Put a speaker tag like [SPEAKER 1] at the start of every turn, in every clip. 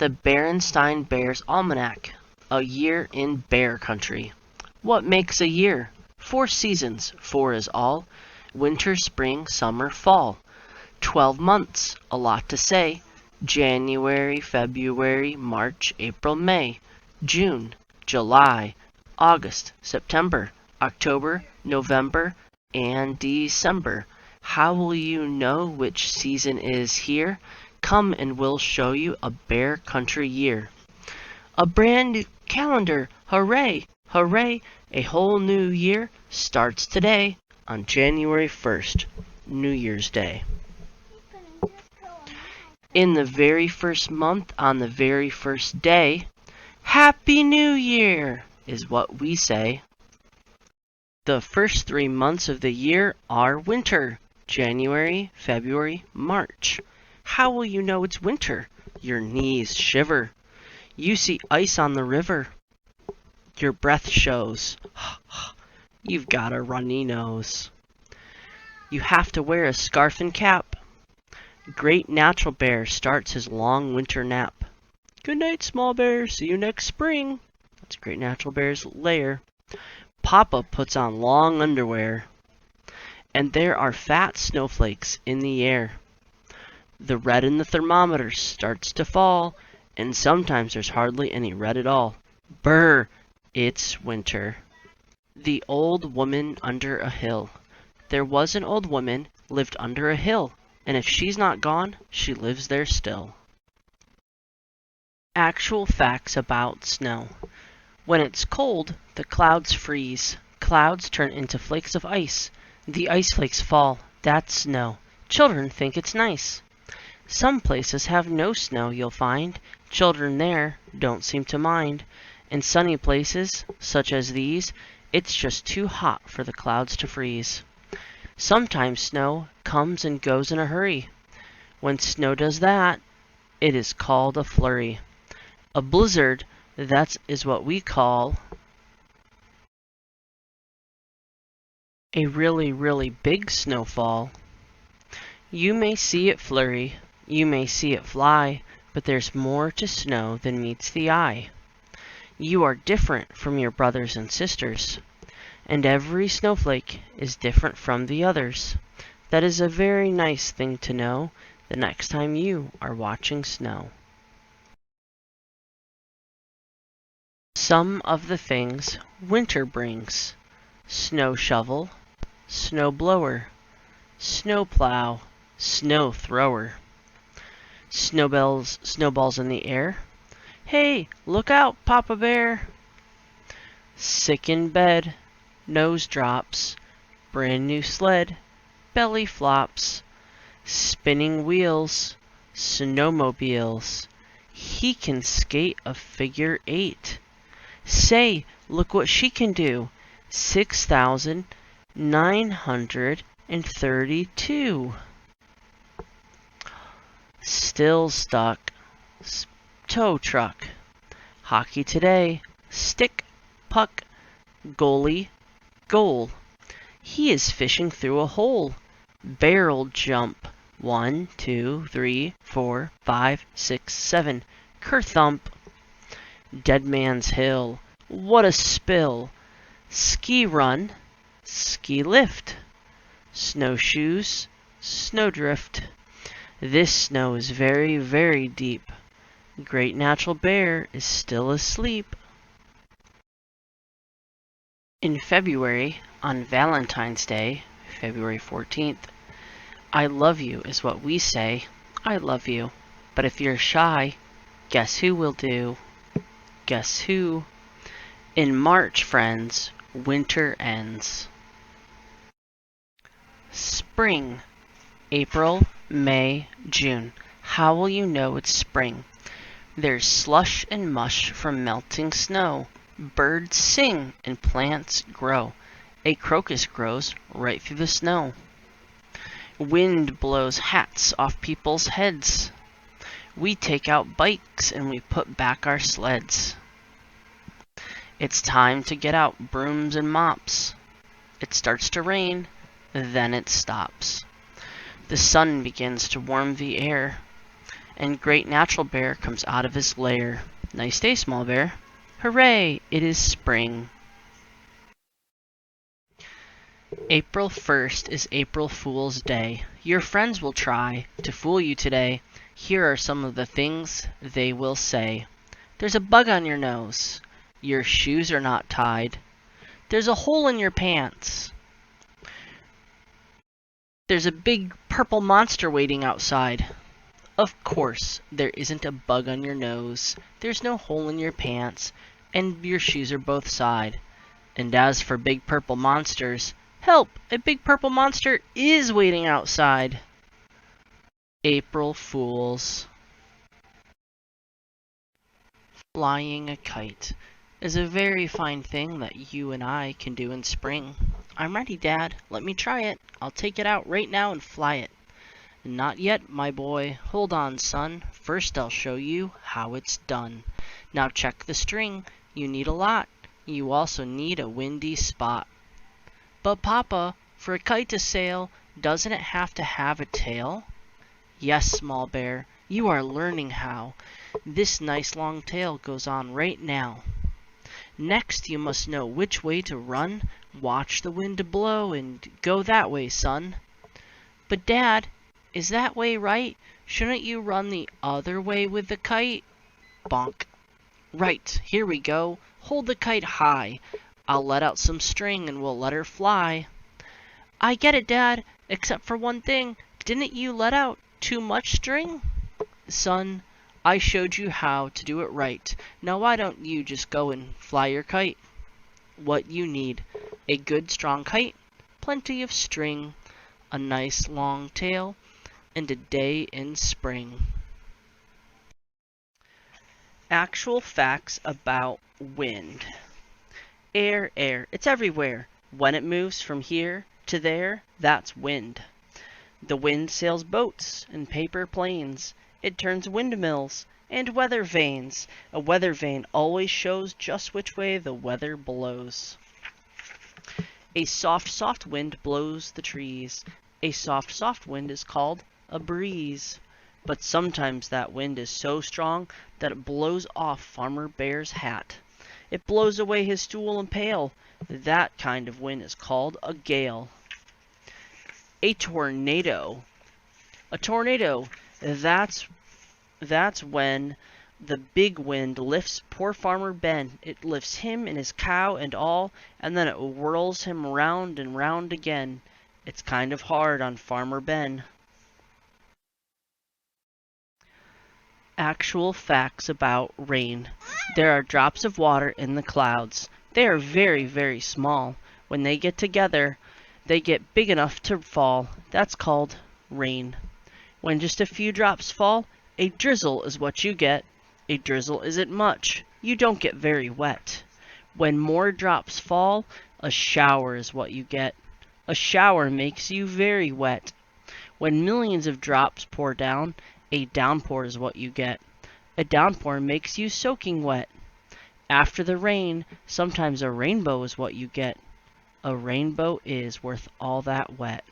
[SPEAKER 1] The Berenstain Bears Almanac, a year in bear country. What makes a year? 4 seasons, 4 is all. Winter, spring, summer, fall. 12 months, a lot to say. January, February, March, April, May. June, July, August, September, October, November, and December. How will you know which season is here? Come and we'll show you a bear country year. A brand new calendar, hooray, hooray! A whole new year starts today on January 1st, New Year's Day. In the very first month, on the very first day, Happy New Year is what we say. The first 3 months of the year are winter, January, February, March. How will you know it's winter? Your knees shiver. You see ice on the river. Your breath shows. You've got a runny nose. You have to wear a scarf and cap. Great Natural Bear starts his long winter nap. Good night, small bear. See you next spring. That's Great Natural Bear's lair. Papa puts on long underwear. And there are fat snowflakes in the air. The red in the thermometer starts to fall, and sometimes there's hardly any red at all. Brr, it's winter. The old woman under a hill. There was an old woman lived under a hill, and if she's not gone, she lives there still. Actual facts about snow. When it's cold, the clouds freeze. Clouds turn into flakes of ice. The ice flakes fall. That's snow. Children think it's nice. Some places have no snow, you'll find. Children there don't seem to mind. In sunny places, such as these, it's just too hot for the clouds to freeze. Sometimes snow comes and goes in a hurry. When snow does that, it is called a flurry. A blizzard, that is what we call a really, really big snowfall. You may see it flurry, you may see it fly, but there's more to snow than meets the eye. You are different from your brothers and sisters, and every snowflake is different from the others. That is a very nice thing to know the next time you are watching snow. Some of the things winter brings: snow shovel, snow blower, snow plow, snow thrower. Snowballs in the air. Hey, look out, Papa Bear! Sick in bed, nose drops, brand new sled, belly flops. Spinning wheels, snowmobiles. He can skate a figure 8. Say, look what she can do. 6,932. Still stuck. Tow truck. Hockey today. Stick, puck, goalie, goal. He is fishing through a hole. Barrel jump. 1, 2, 3, 4, 5, 6, 7. Kerthump. Dead Man's Hill. What a spill. Ski run. Ski lift. Snowshoes. Snowdrift. This snow is very, very deep. Great Natural Bear is still asleep. In February, on Valentine's Day, February 14th, I love you is what we say. I love you. But if you're shy, guess who will do? Guess who? In March, friends, winter ends. Spring. April, May, June. How will you know it's spring? There's slush and mush from melting snow. Birds sing and plants grow. A crocus grows right through the snow. Wind blows hats off people's heads. We take out bikes and we put back our sleds. It's time to get out brooms and mops. It starts to rain, then it stops. The sun begins to warm the air. and Great Natural Bear comes out of his lair. Nice day, Small Bear. Hooray! It is spring. April 1st is April Fool's Day. Your friends will try to fool you today. Here are some of the things they will say. There's a bug on your nose. Your shoes are not tied. There's a hole in your pants. There's a big purple monster waiting outside. Of course, there isn't a bug on your nose. There's no hole in your pants. And your shoes are both side. And as for big purple monsters, help! A big purple monster is waiting outside. April Fools. Flying a kite is a very fine thing that you and I can do in spring. I'm ready, Dad. Let me try it. I'll take it out right now and fly it. Not yet, my boy. Hold on, son. First I'll show you how it's done. Now check the string. You need a lot. You also need a windy spot. But Papa, for a kite to sail, doesn't it have to have a tail? Yes, Small Bear, you are learning how. This nice long tail goes on right now. Next you must know which way to run. Watch the wind blow and go that way, son. But Dad, is that way right? Shouldn't you run the other way with the kite? Bonk. Right, here we go. Hold the kite high. I'll let out some string and we'll let her fly. I get it, Dad, except for one thing. Didn't you let out too much string? Son, I showed you how to do it right. Now why don't you just go and fly your kite? What you need: a good strong kite, plenty of string, a nice long tail, and a day in spring. Actual facts about wind. Air, air, it's everywhere. When it moves from here to there, that's wind. The wind sails boats and paper planes. It turns windmills and weather vanes. A weather vane always shows just which way the weather blows. A soft, soft wind blows the trees. A soft, soft wind is called a breeze. But sometimes that wind is so strong that it blows off Farmer Bear's hat. It blows away his stool and pail. That kind of wind is called a gale. A tornado. A tornado, that's when the big wind lifts poor Farmer Ben. It lifts him and his cow and all, and then it whirls him round and round again. It's kind of hard on Farmer Ben. Actual facts about rain. There are drops of water in the clouds. They are very, very small. When they get together, they get big enough to fall. That's called rain. When just a few drops fall, a drizzle is what you get. A drizzle isn't much. You don't get very wet. When more drops fall, a shower is what you get. A shower makes you very wet. When millions of drops pour down, a downpour is what you get. A downpour makes you soaking wet. After the rain, sometimes a rainbow is what you get. A rainbow is worth all that wet.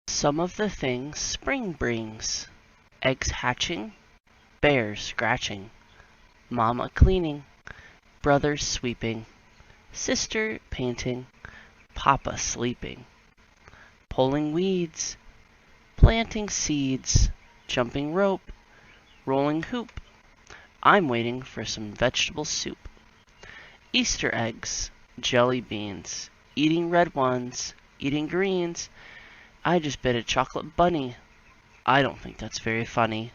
[SPEAKER 1] Some of the things spring brings: eggs hatching, bears scratching, mama cleaning, brother sweeping, sister painting, papa sleeping, pulling weeds, planting seeds, jumping rope, rolling hoop. I'm waiting for some vegetable soup. Easter eggs, jelly beans, eating red ones, eating greens. I just bit a chocolate bunny. I don't think that's very funny.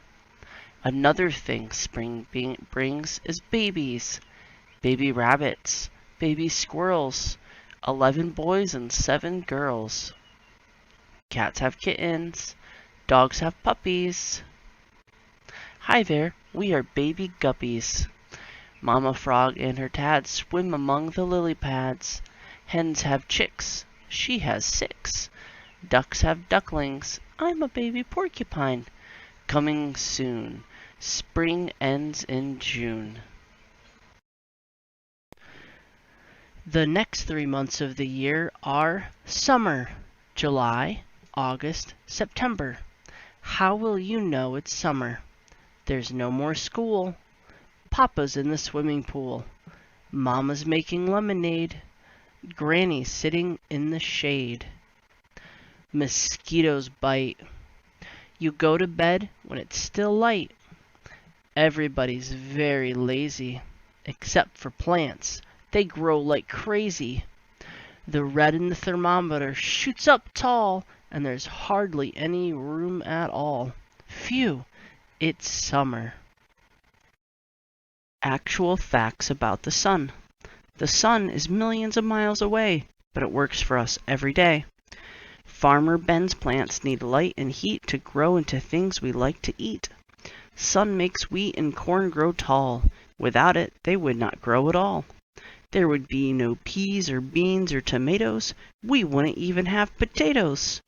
[SPEAKER 1] Another thing spring brings is babies. Baby rabbits, baby squirrels, 11 boys and 7 girls. Cats have kittens, dogs have puppies. Hi there, we are baby guppies. Mama frog and her tad swim among the lily pads. Hens have chicks, she has 6. Ducks have ducklings, I'm a baby porcupine. Coming soon, spring ends in June. The next 3 months of the year are summer: July, August, September. How will you know it's summer? There's no more school. Papa's in the swimming pool. Mama's making lemonade. Granny's sitting in the shade. Mosquitoes bite. You go to bed when it's still light. Everybody's very lazy, except for plants. They grow like crazy. The red in the thermometer shoots up tall, and there's hardly any room at all. Phew, it's summer. Actual facts about the sun. The sun is millions of miles away, but it works for us every day. Farmer Ben's plants need light and heat to grow into things we like to eat. Sun makes wheat and corn grow tall. Without it, they would not grow at all. There would be no peas or beans or tomatoes. We wouldn't even have potatoes.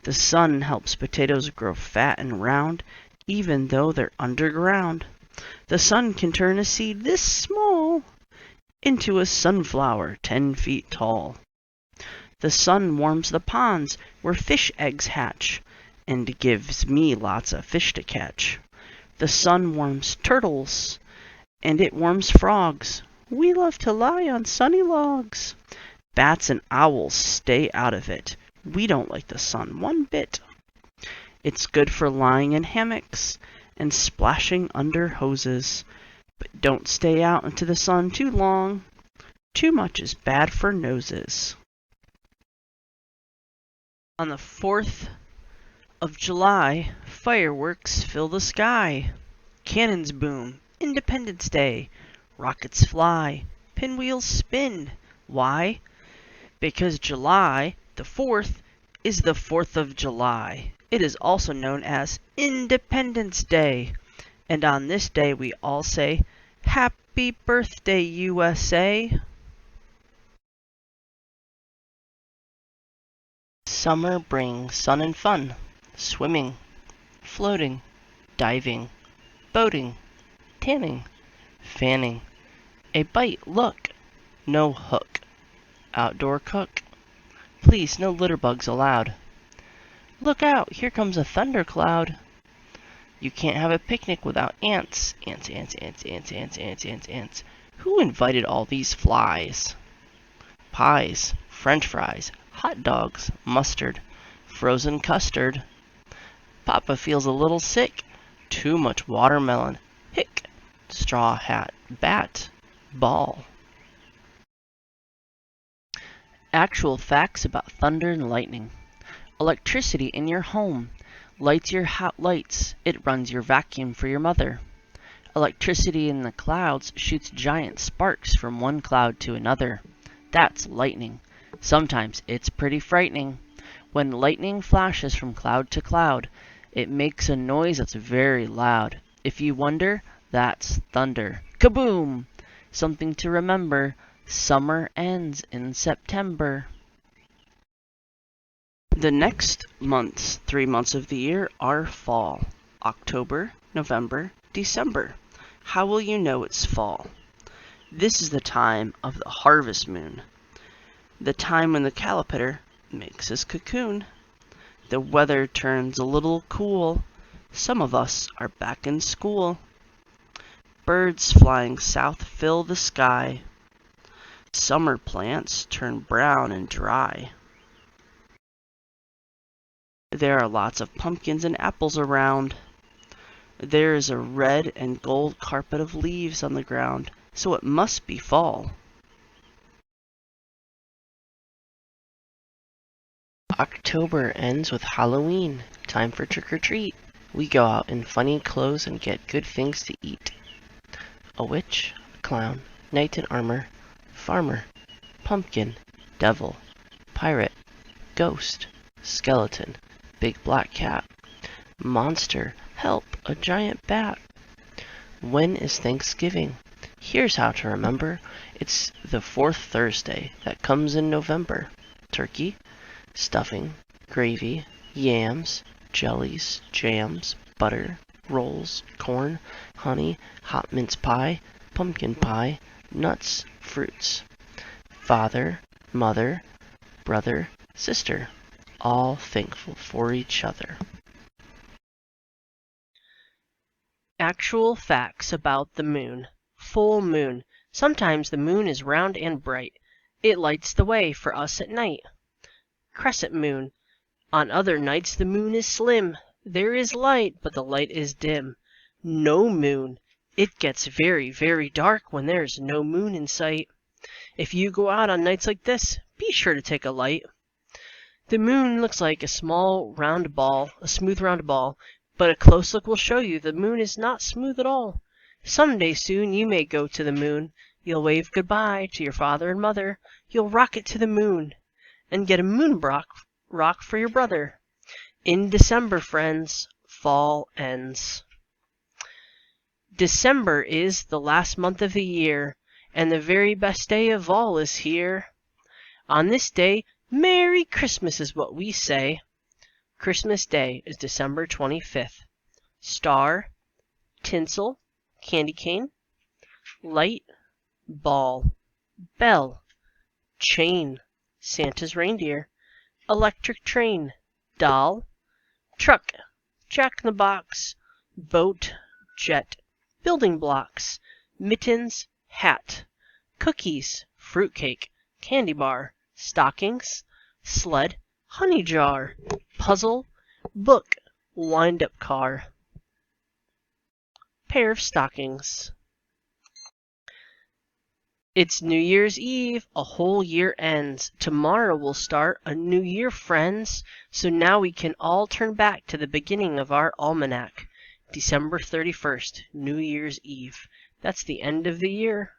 [SPEAKER 1] The sun helps potatoes grow fat and round, even though they're underground. The sun can turn a seed this small into a sunflower 10 feet tall. The sun warms the ponds where fish eggs hatch, and gives me lots of fish to catch. The sun warms turtles, and it warms frogs. We love to lie on sunny logs. Bats and owls stay out of it. We don't like the sun one bit. It's good for lying in hammocks and splashing under hoses. But don't stay out into the sun too long. Too much is bad for noses. On the 4th of July, fireworks fill the sky. Cannons boom, Independence Day. Rockets fly, pinwheels spin. Why? Because July, the 4th, is the 4th of July. It is also known as Independence Day. And on this day we all say, Happy Birthday, USA! Summer brings sun and fun. Swimming, floating, diving, boating, tanning, fanning. A bite, look, no hook. Outdoor cook. Please, no litter bugs allowed. Look out, here comes a thundercloud. You can't have a picnic without ants. Ants, ants, ants, ants, ants, ants, ants, ants. Who invited all these flies? Pies, French fries, hot dogs, mustard, frozen custard. Papa feels a little sick. Too much watermelon. Hick, straw hat, bat, ball. Actual facts about thunder and lightning. Electricity in your home lights your hot lights. It runs your vacuum for your mother. Electricity in the clouds shoots giant sparks from one cloud to another. That's lightning. Sometimes it's pretty frightening. When lightning flashes from cloud to cloud, it makes a noise that's very loud. If you wonder, that's thunder. Kaboom! Something to remember. Summer ends in September. The next months, 3 months of the year, are fall. October, November, December. How will you know it's fall? This is the time of the harvest moon. The time when the caterpillar makes his cocoon. The weather turns a little cool. Some of us are back in school. Birds flying south fill the sky. Summer plants turn brown and dry. There are lots of pumpkins and apples around. There is a red and gold carpet of leaves on the ground, so it must be fall. October ends with Halloween. Time for trick-or-treat. We go out in funny clothes and get good things to eat. A witch, a clown, knight in armor, farmer, pumpkin, devil, pirate, ghost, skeleton, big black cat, monster, help, a giant bat. When is Thanksgiving? Here's how to remember. It's the 4th Thursday that comes in November. Turkey, stuffing, gravy, yams, jellies, jams, butter, rolls, corn, honey, hot mince pie, pumpkin pie, nuts, fruits. Father, mother, brother, sister, all thankful for each other. actual facts about the moon. Full moon. Sometimes the moon is round and bright. It lights the way for us at night. Crescent moon. On other nights the moon is slim. There is light, but the light is dim. No moon. It gets very, very dark when there's no moon in sight. If you go out on nights like this, be sure to take a light. The moon looks like a smooth round ball, but a close look will show you the moon is not smooth at all. Someday soon you may go to the moon. You'll wave goodbye to your father and mother. You'll rocket to the moon and get a moon rock for your brother. In December, friends, fall ends. December is the last month of the year, and the very best day of all is here. On this day, Merry Christmas is what we say. Christmas Day is December 25th. Star, tinsel, candy cane, light, ball, bell, chain, Santa's reindeer, electric train, doll, truck, jack-in-the-box, boat, jet, building blocks, mittens, hat, cookies, fruitcake, candy bar, stockings, sled, honey jar, puzzle, book, wind-up car, pair of stockings. It's New Year's Eve, a whole year ends. Tomorrow will start a new year, friends. So now we can all turn back to the beginning of our almanac. December 31st, New Year's Eve. That's the end of the year.